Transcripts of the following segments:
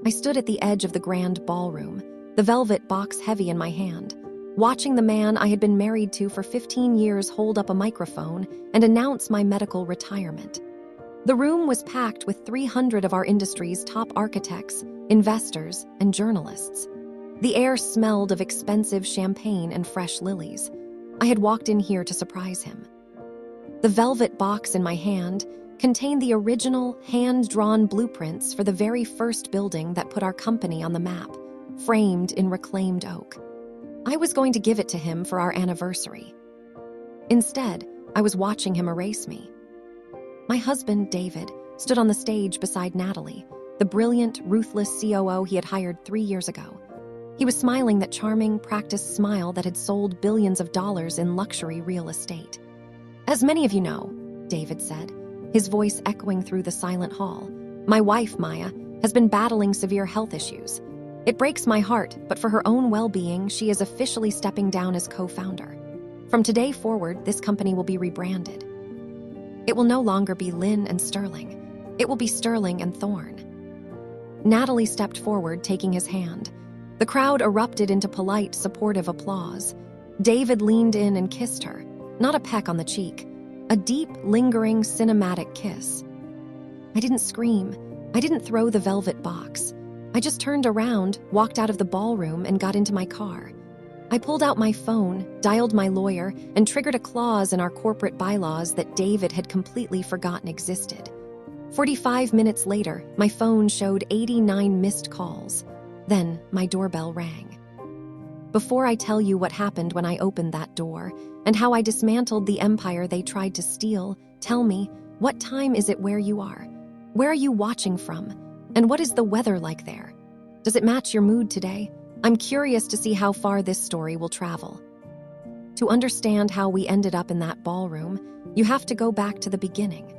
I stood at the edge of the grand ballroom, the velvet box heavy in my hand, watching the man I had been married to for 15 years hold up a microphone and announce my medical retirement. The room was packed with 300 of our industry's top architects, investors, and journalists. The air smelled of expensive champagne and fresh lilies. I had walked in here to surprise him. The velvet box in my hand contained the original, hand-drawn blueprints for the very first building that put our company on the map, framed in reclaimed oak. I was going to give it to him for our anniversary. Instead, I was watching him erase me. My husband, David, stood on the stage beside Natalie, the brilliant, ruthless COO he had hired 3 years ago. He was smiling that charming, practiced smile that had sold billions of dollars in luxury real estate. "As many of you know," David said, his voice echoing through the silent hall, "my wife, Maya, has been battling severe health issues. It breaks my heart, but for her own well-being, she is officially stepping down as co-founder. From today forward, this company will be rebranded. It will no longer be Lin and Sterling. It will be Sterling and Thorne." Natalie stepped forward, taking his hand. The crowd erupted into polite, supportive applause. David leaned in and kissed her, not a peck on the cheek, a deep, lingering, cinematic kiss. I didn't scream. I didn't throw the velvet box. I just turned around, walked out of the ballroom, and got into my car. I pulled out my phone, dialed my lawyer, and triggered a clause in our corporate bylaws that David had completely forgotten existed. 45 minutes later, my phone showed 89 missed calls. Then my doorbell rang. Before I tell you what happened when I opened that door and how I dismantled the empire they tried to steal, tell me, what time is it where you are? Where are you watching from? And what is the weather like there? Does it match your mood today? I'm curious to see how far this story will travel. To understand how we ended up in that ballroom, you have to go back to the beginning.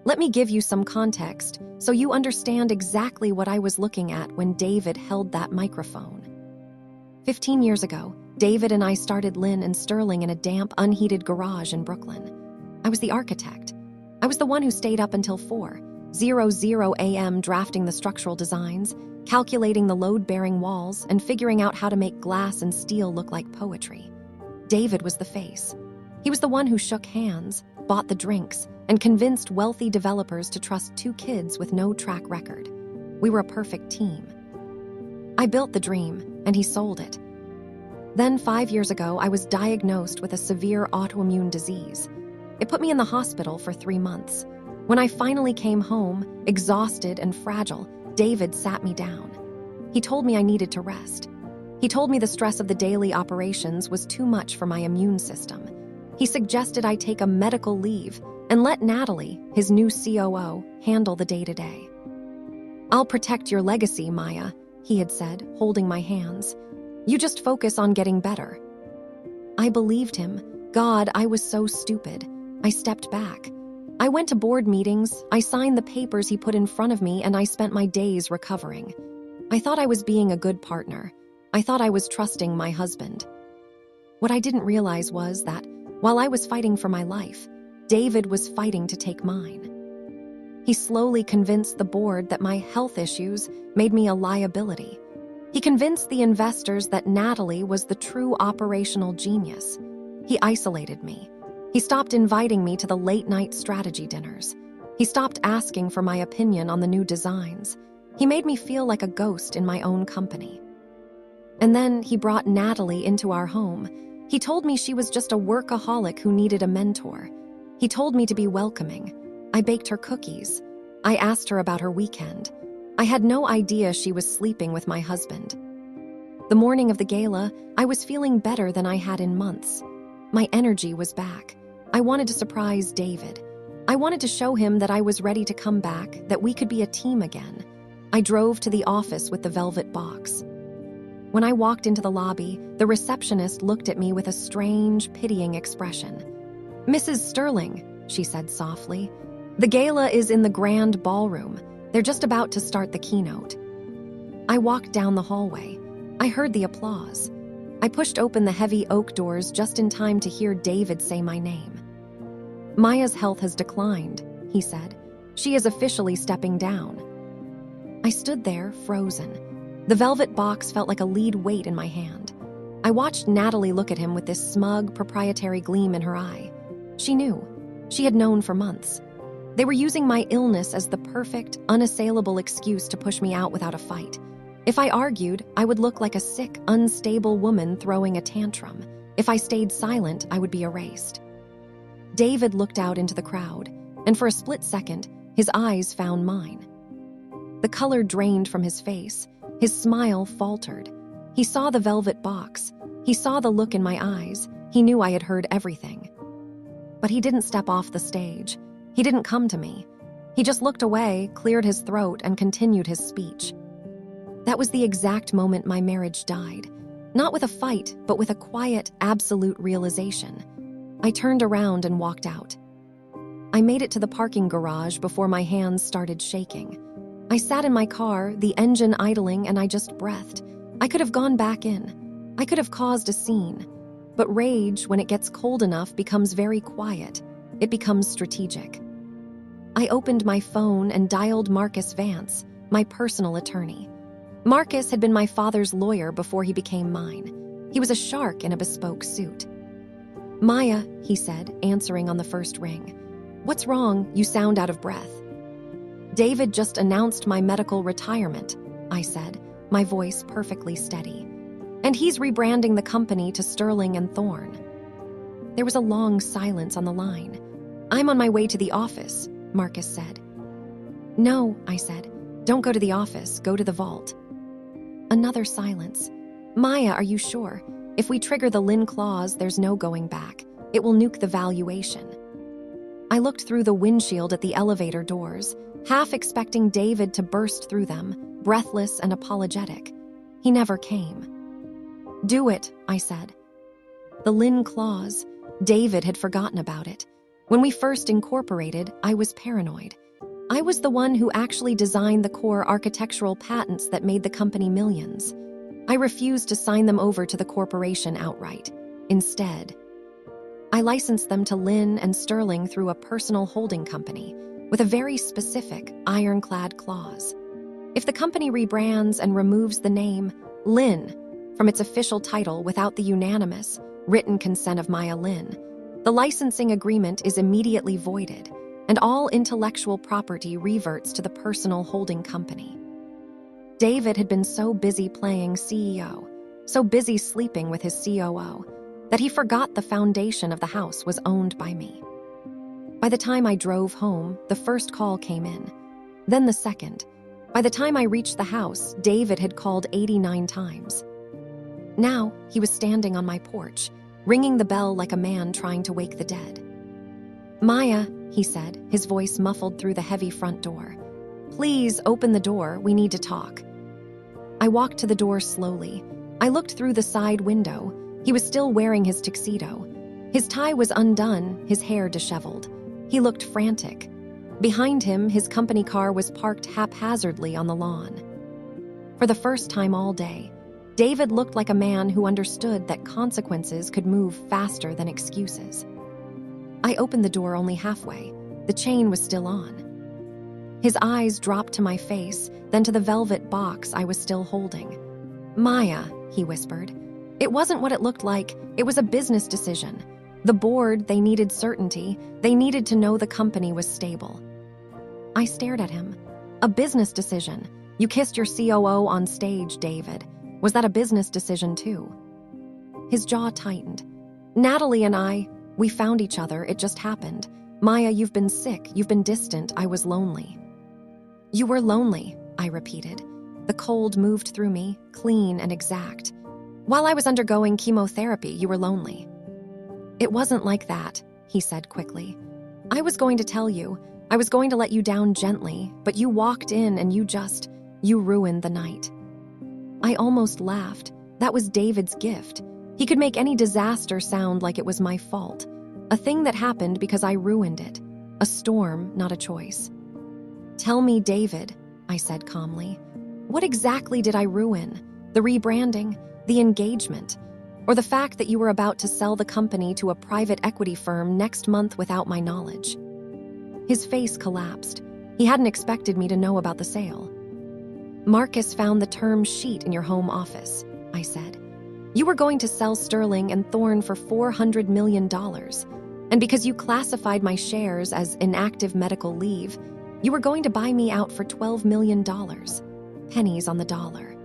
Let me give you some context so you understand exactly what I was looking at when David held that microphone. 15 years ago, David and I started Lin and Sterling in a damp, unheated garage in Brooklyn. I was the architect. I was the one who stayed up until 4:00 a.m. drafting the structural designs, calculating the load-bearing walls, and figuring out how to make glass and steel look like poetry. David was the face. He was the one who shook hands, bought the drinks, and convinced wealthy developers to trust 2 kids with no track record. We were a perfect team. I built the dream, and he sold it. Then 5 years ago, I was diagnosed with a severe autoimmune disease. It put me in the hospital for 3 months. When I finally came home, exhausted and fragile, David sat me down. He told me I needed to rest. He told me the stress of the daily operations was too much for my immune system. He suggested I take a medical leave and let Natalie, his new COO, handle the day-to-day. "I'll protect your legacy, Maya," he had said, holding my hands. "You just focus on getting better." I believed him. God, I was so stupid. I stepped back. I went to board meetings, I signed the papers he put in front of me, and I spent my days recovering. I thought I was being a good partner. I thought I was trusting my husband. What I didn't realize was that, while I was fighting for my life, David was fighting to take mine. He slowly convinced the board that my health issues made me a liability. He convinced the investors that Natalie was the true operational genius. He isolated me. He stopped inviting me to the late-night strategy dinners. He stopped asking for my opinion on the new designs. He made me feel like a ghost in my own company. And then he brought Natalie into our home. He told me she was just a workaholic who needed a mentor. He told me to be welcoming. I baked her cookies. I asked her about her weekend. I had no idea she was sleeping with my husband. The morning of the gala, I was feeling better than I had in months. My energy was back. I wanted to surprise David. I wanted to show him that I was ready to come back, that we could be a team again. I drove to the office with the velvet box. When I walked into the lobby, the receptionist looked at me with a strange, pitying expression. "Mrs. Sterling," she said softly, "the gala is in the grand ballroom. They're just about to start the keynote." I walked down the hallway. I heard the applause. I pushed open the heavy oak doors just in time to hear David say my name. "Maya's health has declined," he said. "She is officially stepping down." I stood there, frozen. The velvet box felt like a lead weight in my hand. I watched Natalie look at him with this smug, proprietary gleam in her eye. She knew. She had known for months. They were using my illness as the perfect, unassailable excuse to push me out without a fight. If I argued, I would look like a sick, unstable woman throwing a tantrum. If I stayed silent, I would be erased. David looked out into the crowd, and for a split second, his eyes found mine. The color drained from his face. His smile faltered. He saw the velvet box. He saw the look in my eyes. He knew I had heard everything. But he didn't step off the stage. He didn't come to me. He just looked away, cleared his throat, and continued his speech. That was the exact moment my marriage died. Not with a fight, but with a quiet, absolute realization. I turned around and walked out. I made it to the parking garage before my hands started shaking. I sat in my car, the engine idling, and I just breathed. I could have gone back in. I could have caused a scene. But rage, when it gets cold enough, becomes very quiet. It becomes strategic. I opened my phone and dialed Marcus Vance, my personal attorney. Marcus had been my father's lawyer before he became mine. He was a shark in a bespoke suit. "Maya," he said, answering on the first ring. "What's wrong? You sound out of breath." "David just announced my medical retirement," I said, my voice perfectly steady. "And he's rebranding the company to Sterling and Thorne." There was a long silence on the line. "I'm on my way to the office," Marcus said. "No," I said. "Don't go to the office. Go to the vault." Another silence. "Maya, are you sure? If we trigger the Lin Clause, there's no going back. It will nuke the valuation." I looked through the windshield at the elevator doors, half expecting David to burst through them, breathless and apologetic. He never came. "Do it," I said. The Lin Clause. David had forgotten about it. When we first incorporated, I was paranoid. I was the one who actually designed the core architectural patents that made the company millions. I refused to sign them over to the corporation outright. Instead, I licensed them to Lin and Sterling through a personal holding company with a very specific, ironclad clause. If the company rebrands and removes the name Lin from its official title without the unanimous, written consent of Maya Lin, the licensing agreement is immediately voided, and all intellectual property reverts to the personal holding company. David had been so busy playing CEO, so busy sleeping with his COO, that he forgot the foundation of the house was owned by me. By the time I drove home, the first call came in, then the second. By the time I reached the house, David had called 89 times. Now, he was standing on my porch, ringing the bell like a man trying to wake the dead. "Maya," he said, his voice muffled through the heavy front door. "Please open the door, we need to talk." I walked to the door slowly. I looked through the side window. He was still wearing his tuxedo. His tie was undone, his hair disheveled. He looked frantic. Behind him, his company car was parked haphazardly on the lawn. For the first time all day, David looked like a man who understood that consequences could move faster than excuses. I opened the door only halfway. The chain was still on. His eyes dropped to my face, then to the velvet box I was still holding. "Maya," he whispered. "It wasn't what it looked like. It was a business decision. The board, they needed certainty. They needed to know the company was stable." I stared at him. "A business decision? You kissed your COO on stage, David. Was that a business decision too?" His jaw tightened. "Natalie and I, we found each other. It just happened. Maya, you've been sick. You've been distant. I was lonely." "You were lonely," I repeated. The cold moved through me, clean and exact. "While I was undergoing chemotherapy, you were lonely." "It wasn't like that," he said quickly. "I was going to tell you. I was going to let you down gently, but you walked in and you ruined the night." I almost laughed. That was David's gift. He could make any disaster sound like it was my fault. A thing that happened because I ruined it. A storm, not a choice. "Tell me, David," I said calmly. "What exactly did I ruin? The rebranding? The engagement? Or the fact that you were about to sell the company to a private equity firm next month without my knowledge?" His face collapsed. He hadn't expected me to know about the sale. Marcus found the term sheet in your home office, I said. You were going to sell Sterling and Thorne for $400 million. And because you classified my shares as inactive medical leave, you were going to buy me out for $12 million. Pennies on the dollar.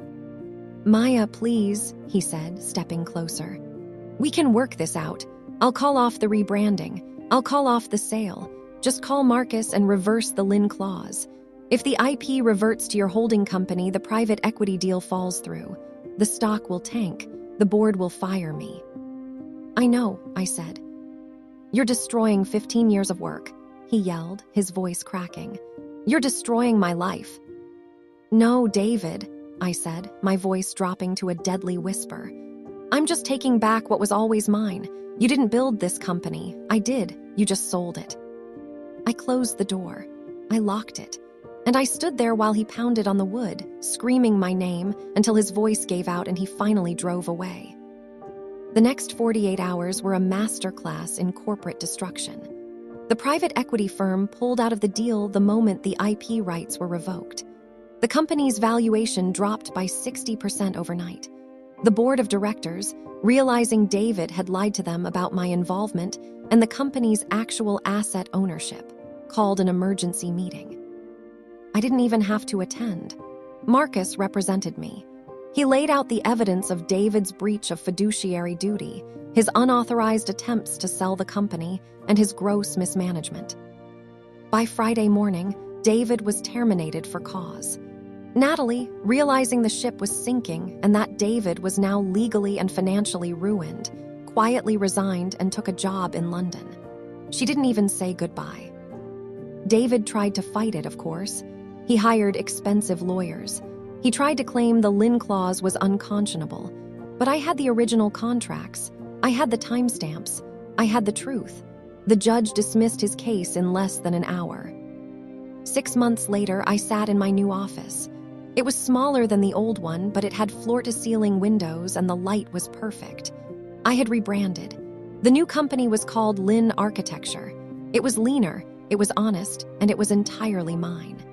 Maya, please, he said, stepping closer. We can work this out. I'll call off the rebranding. I'll call off the sale. Just call Marcus and reverse the Lin Clause. If the IP reverts to your holding company, the private equity deal falls through. The stock will tank. The board will fire me. I know, I said. You're destroying 15 years of work, he yelled, his voice cracking. You're destroying my life. No, David, I said, my voice dropping to a deadly whisper. I'm just taking back what was always mine. You didn't build this company. I did. You just sold it. I closed the door. I locked it. And I stood there while he pounded on the wood, screaming my name until his voice gave out and he finally drove away. The next 48 hours were a masterclass in corporate destruction. The private equity firm pulled out of the deal the moment the IP rights were revoked. The company's valuation dropped by 60% overnight. The board of directors, realizing David had lied to them about my involvement and the company's actual asset ownership, called an emergency meeting. I didn't even have to attend. Marcus represented me. He laid out the evidence of David's breach of fiduciary duty, his unauthorized attempts to sell the company, and his gross mismanagement. By Friday morning, David was terminated for cause. Natalie, realizing the ship was sinking and that David was now legally and financially ruined, quietly resigned and took a job in London. She didn't even say goodbye. David tried to fight it, of course. He hired expensive lawyers. He tried to claim the Lin Clause was unconscionable, but I had the original contracts. I had the timestamps. I had the truth. The judge dismissed his case in less than an hour. 6 months later, I sat in my new office. It was smaller than the old one, but it had floor-to-ceiling windows and the light was perfect. I had rebranded. The new company was called Lin Architecture. It was leaner, it was honest, and it was entirely mine.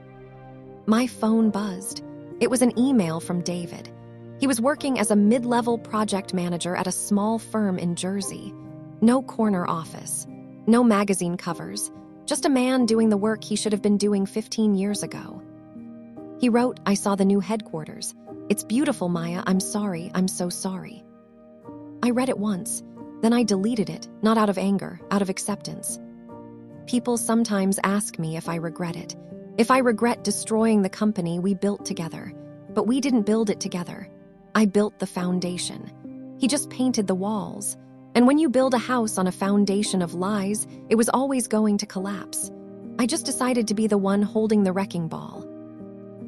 My phone buzzed. It was an email from David. He was working as a mid-level project manager at a small firm in Jersey. No corner office. No magazine covers. Just a man doing the work he should have been doing 15 years ago. He wrote, I saw the new headquarters. It's beautiful, Maya. I'm sorry. I'm so sorry. I read it once. Then I deleted it, not out of anger, out of acceptance. People sometimes ask me if I regret it. If I regret destroying the company we built together. But we didn't build it together. I built the foundation. He just painted the walls. And when you build a house on a foundation of lies, it was always going to collapse. I just decided to be the one holding the wrecking ball.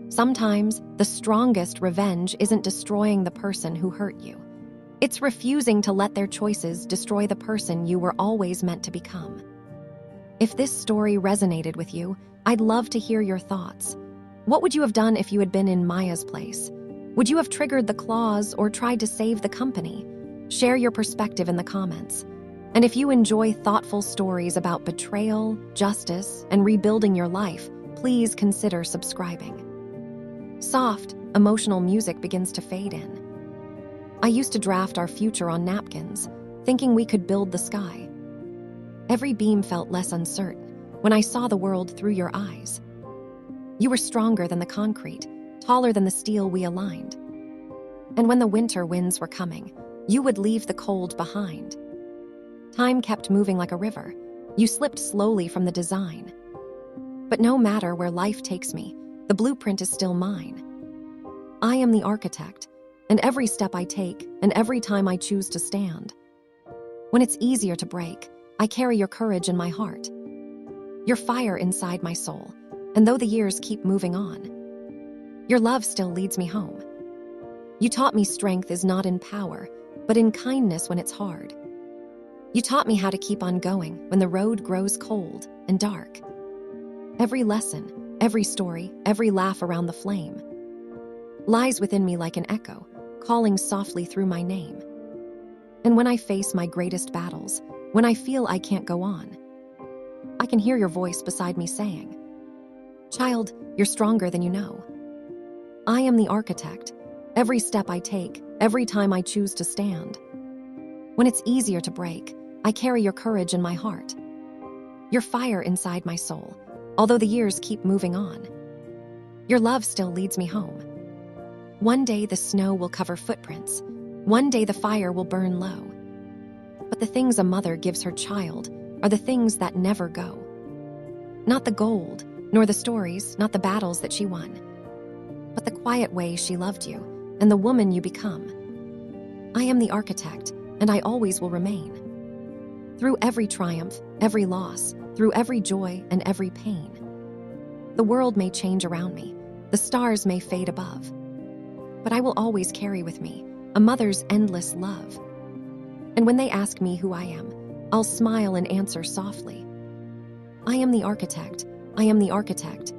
Sometimes, the strongest revenge isn't destroying the person who hurt you. It's refusing to let their choices destroy the person you were always meant to become. If this story resonated with you, I'd love to hear your thoughts. What would you have done if you had been in Maya's place? Would you have triggered the clause or tried to save the company? Share your perspective in the comments. And if you enjoy thoughtful stories about betrayal, justice, and rebuilding your life, please consider subscribing. Soft, emotional music begins to fade in. I used to draft our future on napkins, thinking we could build the sky. Every beam felt less uncertain when I saw the world through your eyes. You were stronger than the concrete, taller than the steel we aligned. And when the winter winds were coming, you would leave the cold behind. Time kept moving like a river. You slipped slowly from the design. But no matter where life takes me, the blueprint is still mine. I am the architect, and every step I take, and every time I choose to stand. When it's easier to break, I carry your courage in my heart. Your fire inside my soul, and though the years keep moving on, your love still leads me home. You taught me strength is not in power, but in kindness when it's hard. You taught me how to keep on going when the road grows cold and dark. Every lesson, every story, every laugh around the flame lies within me like an echo, calling softly through my name. And when I face my greatest battles, when I feel I can't go on, I can hear your voice beside me saying, "Child, you're stronger than you know." I am the architect. Every step I take, every time I choose to stand. When it's easier to break, I carry your courage in my heart. Your fire inside my soul, although the years keep moving on. Your love still leads me home. One day the snow will cover footprints. One day the fire will burn low. But the things a mother gives her child are the things that never go. Not the gold, nor the stories, not the battles that she won, but the quiet way she loved you and the woman you become. I am the architect, and I always will remain. Through every triumph, every loss, through every joy and every pain. The world may change around me, the stars may fade above, but I will always carry with me a mother's endless love. And when they ask me who I am, I'll smile and answer softly. I am the architect. I am the architect.